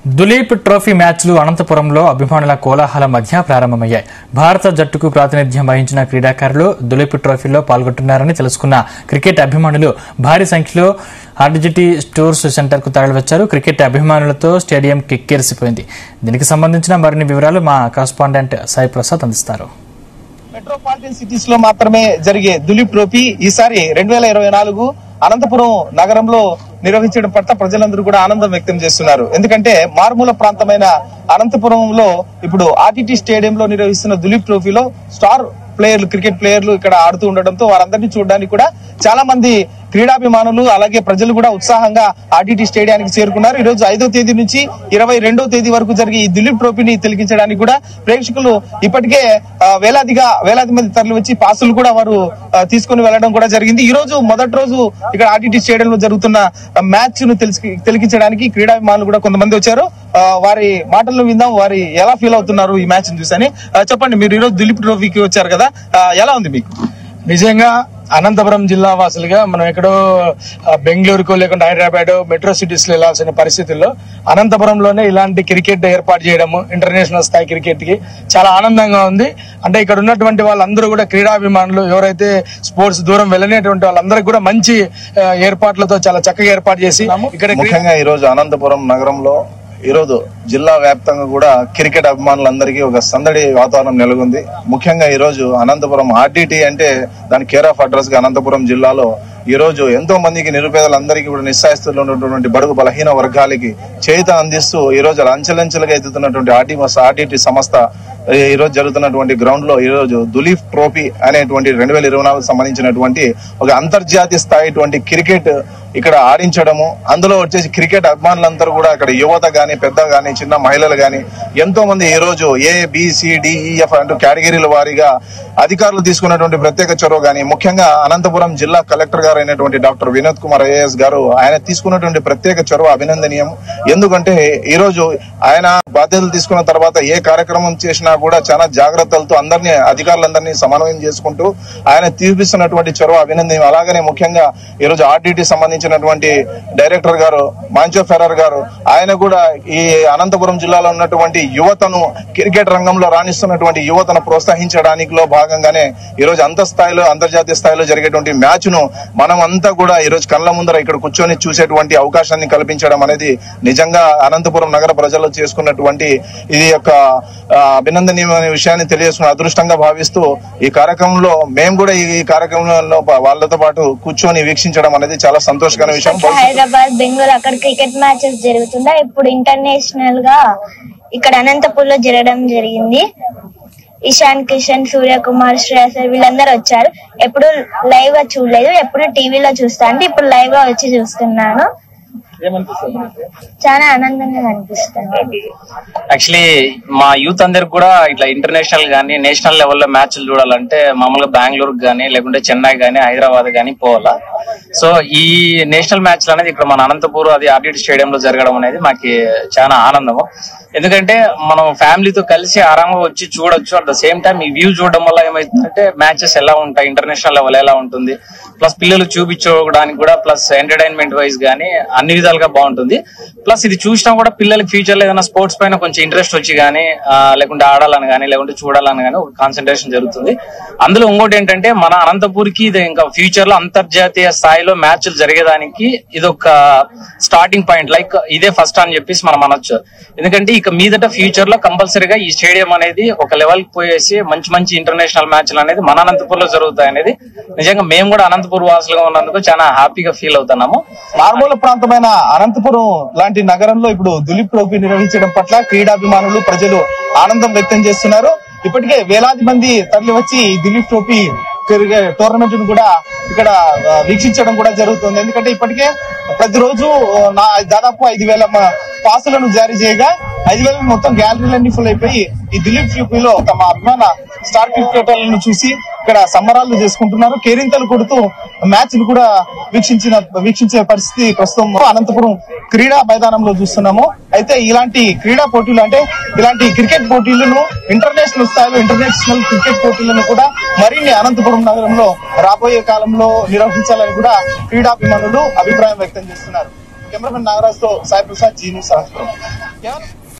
Duleep trophy మ్యాచ్లు అనంతపురంలో అభిమానుల కోలాహల మధ్య ప్రారంభమయ్యాయి. భారత జట్టుకు ప్రాతినిధ్యం వహించిన క్రీడాకారులు దులీప్ ట్రోఫీలో పాల్గొంటున్నారని తెలుసుకున్న క్రికెట్ అభిమానులు భారీ సంఖ్యలో ఆర్డిజిటీ స్టోర్స్ సెంటర్ కు తరలివచ్చారు. క్రికెట్ అభిమానులతో స్టేడియం కిక్కిరిసిపోయింది. దీనికి సంబంధించిన మరిన్ని వివరాలు మా కరెస్పాండెంట్ సాయి ప్రసాద్ అందిస్తారు. మెట్రోపాలిటన్ సిటీస్ లో మాత్రమే జరిగే దులీప్ ట్రోఫీ ఈసారి 2024 అనంతపురం నగరంలో నిర్వహించడం పట్ల ప్రజలందరూ కూడా ఆనందం వ్యక్తం చేస్తున్నారు. ఎందుకంటే మారుమూల ప్రాంతమైన అనంతపురంలో ఇప్పుడు ఆర్టీటీ స్టేడియంలో నిర్వహిస్తున్న దులీప్ ట్రోఫీలో స్టార్ ప్లేయర్లు, క్రికెట్ ప్లేయర్లు ఇక్కడ ఆడుతూ ఉండడంతో వారందరినీ చూడడానికి కూడా చాలా మంది క్రీడాభిమానులు అలాగే ప్రజలు కూడా ఉత్సాహంగా ఆర్టీటీ స్టేడియానికి చేరుకున్నారు. ఈ రోజు 5వ తేదీ నుంచి 22వ తేదీ వరకు జరిగే ఈ దులీప్ ట్రోఫీని తిలకించడానికి కూడా ప్రేక్షకులు ఇప్పటికే వేలాది మంది తరలి వచ్చి పాసులు కూడా వారు తీసుకుని వెళ్లడం కూడా జరిగింది. ఈ రోజు మొదటి రోజు ఇక్కడ ఆర్టీటీ స్టేడియంలో జరుగుతున్న మ్యాచ్ ను తిలకించడానికి క్రీడాభిమానులు కూడా కొంతమంది వచ్చారు. వారి మాటల్లో విందాం, వారి ఎలా ఫీల్ అవుతున్నారు ఈ మ్యాచ్ ని చూసని. చెప్పండి, మీరు ఈ రోజు దులీప్ ట్రోఫీకి వచ్చారు కదా, ఎలా ఉంది మీకు? నిజంగా అనంతపురం జిల్లా వాసులుగా మనం ఎక్కడో బెంగళూరుకో లేకుంటే హైదరాబాద్ మెట్రో సిటీస్ లో వెళ్లాల్సిన పరిస్థితుల్లో అనంతపురంలోనే ఇలాంటి క్రికెట్ ఏర్పాటు చేయడము, ఇంటర్నేషనల్ స్థాయి క్రికెట్ కి చాలా ఆనందంగా ఉంది. అంటే ఇక్కడ ఉన్నటువంటి వాళ్ళందరూ కూడా క్రీడాభిమానులు, ఎవరైతే స్పోర్ట్స్ దూరం వెళ్ళనేటువంటి వాళ్ళందరికీ కూడా మంచి ఏర్పాట్లతో చాలా చక్కగా ఏర్పాటు చేసి ఇక్కడ ముఖ్యంగా ఈ రోజు అనంతపురం నగరంలో ఈరోజు జిల్లా వ్యాప్తంగా కూడా క్రికెట్ అభిమానులందరికీ ఒక సందడి వాతావరణం నెలకొంది. ముఖ్యంగా ఈ రోజు అనంతపురం ఆర్టీటీ అంటే దాని కేర్ ఆఫ్ అడ్రస్ గా అనంతపురం జిల్లాలో ఈ రోజు ఎంతో మందికి నిరుపేదలందరికీ కూడా నిస్సాయిస్తుల్లో ఉన్నటువంటి బడుగు బలహీన వర్గాలకి చేయూత అందిస్తూ ఈ రోజు అంచెలంచెలుగా ఎత్తుతున్నటువంటి ఆర్టీటీ సంస్థ ఈ రోజు జరుగుతున్నటువంటి గ్రౌండ్ లో ఈ రోజు దులీప్ ట్రోఫీ అనేటువంటి 2024 సంబంధించినటువంటి ఒక అంతర్జాతీయ స్థాయి క్రికెట్ ఇక్కడ ఆడించడము, అందులో వచ్చేసి క్రికెట్ అభిమానులందరూ కూడా ఇక్కడ యువత గాని, పెద్ద గాని, చిన్న మహిళలు గాని ఎంతో మంది ఈ రోజు ABCDEF అంటూ కేటగిరీల వారీగా అధికారులు తీసుకున్నటువంటి ప్రత్యేక చొరవ గాని, ముఖ్యంగా అనంతపురం జిల్లా కలెక్టర్ గారు అయినటువంటి డాక్టర్ వినోద్ కుమార్ IAS గారు ఆయన తీసుకున్నటువంటి ప్రత్యేక చొరవ అభినందనీయం. ఎందుకంటే ఈ రోజు ఆయన బాధ్యతలు తీసుకున్న తర్వాత ఏ కార్యక్రమం చేసినా కూడా చాలా జాగ్రత్తలతో అధికారులందరినీ సమన్వయం చేసుకుంటూ ఆయన తీపిస్తున్నటువంటి చొరవ అభినందనీయం. అలాగనే ముఖ్యంగా ఈ రోజు ఆర్టీటీ సంబంధించినటువంటి డైరెక్టర్ గారు మాంచో ఫెరర్ గారు ఆయన కూడా ఈ అనంతపురం జిల్లాలో ఉన్నటువంటి యువతను, క్రికెట్ రంగంలో రాణిస్తున్నటువంటి యువతను ప్రోత్సహించడానికి భాగంగానే ఈ రోజు అంతర్జాతీయ స్థాయిలో జరిగేటువంటి మ్యాచ్ ను మనం అంతా కూడా ఈ రోజు కళ్ళ ముందర ఇక్కడ కూర్చొని చూసేటువంటి అవకాశాన్ని కల్పించడం అనేది నిజంగా అనంతపురం నగర ప్రజల్లో చేసుకున్నటువంటి ఇది యొక్క అభినందనీయమైన విషయాన్ని తెలియజేసుకున్న అదృష్టంగా భావిస్తూ ఈ కార్యక్రమంలో మేము కూడా ఈ కార్యక్రమంలో వాళ్ళతో పాటు కూర్చొని వీక్షించడం అనేది చాలా సంతోషకరమైన విషయం. హైదరాబాద్, బెంగళూరు అక్కడ క్రికెట్ మ్యాచెస్ జరుగుతుందా, ఇప్పుడు ఇంటర్నేషనల్ గా ఇక్కడ అనంతపూర్లో జరగడం జరిగింది. ఇషాన్ కిషన్, సూర్యకుమార్, శ్రేయస్ వీళ్ళందరూ వచ్చారు. ఎప్పుడు లైవ్ గా చూడలేదు, ఎప్పుడు టీవీలో చూస్తా అంటే ఇప్పుడు లైవ్ గా వచ్చి చూస్తున్నాను. చాలా ఆనందంగా అనిపిస్తుంది. యాక్చువల్లీ మా యూత్ అందరికి కూడా ఇట్లా ఇంటర్నేషనల్ గానీ నేషనల్ లెవెల్లో మ్యాచ్లు చూడాలంటే మామూలుగా బెంగళూరు గానీ లేకుంటే చెన్నై గానీ హైదరాబాద్ గానీ పోవాలా. సో ఈ నేషనల్ మ్యాచ్లు అనేది ఇక్కడ మన అనంతపూర్ అది ఆర్టీటీ స్టేడియం లో జరగడం అనేది మాకు చాలా ఆనందము. ఎందుకంటే మనం ఫ్యామిలీతో కలిసి ఆరాంగా వచ్చి చూడొచ్చు. అట్ ద సేమ్ టైం ఈ వ్యూ చూడడం వల్ల ఏమైతుందంటే మ్యాచెస్ ఎలా ఉంటాయి, ఇంటర్నేషనల్ లెవెల్ ఎలా ఉంటుంది, ప్లస్ పిల్లలు చూపించుకోవడానికి కూడా, ప్లస్ ఎంటర్టైన్మెంట్ వైజ్ గానీ అన్ని విధాలుగా బాగుంటుంది. ప్లస్ ఇది చూసినా కూడా పిల్లలకి ఫ్యూచర్ లో ఏదైనా స్పోర్ట్స్ పైన కొంచెం ఇంట్రెస్ట్ వచ్చి గానీ లేకుంటే ఆడాలని గానీ లేకుంటే చూడాలని గానీ ఒక కాన్సన్ట్రేషన్ జరుగుతుంది. అందులో ఇంకోటి ఏంటంటే మన అనంతపూర్ కి ఇది ఇంకా ఫ్యూచర్ లో అంతర్జాతీయ స్థాయిలో మ్యాచ్లు జరిగేదానికి ఇది ఒక స్టార్టింగ్ పాయింట్, లైక్ ఇదే ఫస్ట్ అని చెప్పేసి మనం అనొచ్చు. ఎందుకంటే ఇక మీదట ఫ్యూచర్ లో కంపల్సరీగా ఈ స్టేడియం అనేది ఒక లెవెల్ పోయేసి మంచి ఇంటర్నేషనల్ మ్యాచ్లు అనేది మన అనంతపూర్ లో జరుగుతాయి అనేది నిజంగా మేము కూడా అనంతపూర్ వాసులుగా ఉన్నందుకు చాలా హ్యాపీగా ఫీల్ అవుతున్నాము. మారుమూల ప్రాంతమైన అనంతపురం లాంటి నగరంలో ఇప్పుడు దులీప్ ట్రోఫీ నిర్వహించడం పట్ల క్రీడాభిమానులు, ప్రజలు ఆనందం వ్యక్తం చేస్తున్నారు. ఇప్పటికే వేలాది మంది తరలి వచ్చి దులీప్ ట్రోఫీ టోర్నమెంట్ ను కూడా ఇక్కడ వీక్షించడం కూడా జరుగుతుంది. ఎందుకంటే ఇప్పటికే ప్రతిరోజు దాదాపు 5,000 పాసులను జారీ చేయగా 5,000 మొత్తం గ్యాలరీలన్నీ ఫుల్ అయిపోయి ఈ దులీప్ ట్రోఫీలో తమ అభిమాన స్టార్ క్రికెటర్లను చూసి ఇక్కడ సంబరాలు చేసుకుంటున్నారు. కేరింతలు కొడుతూ మ్యాచ్ ను కూడా వీక్షించే పరిస్థితి ప్రస్తుతం అనంతపురం క్రీడా మైదానంలో చూస్తున్నాము. అయితే ఇలాంటి క్రీడా పోటీలు అంటే ఇలాంటి క్రికెట్ పోటీలను ఇంటర్నేషనల్ క్రికెట్ పోటీలను కూడా మరిన్ని అనంతపురం నగరంలో రాబోయే కాలంలో నిర్వహించాలని కూడా క్రీడాభిమానులు అభిప్రాయం వ్యక్తం చేస్తున్నారు. కెమెరామెన్ నాగరాజ్ తో సాయి ప్రసాద్, జీ న్యూస్ సహస్రం.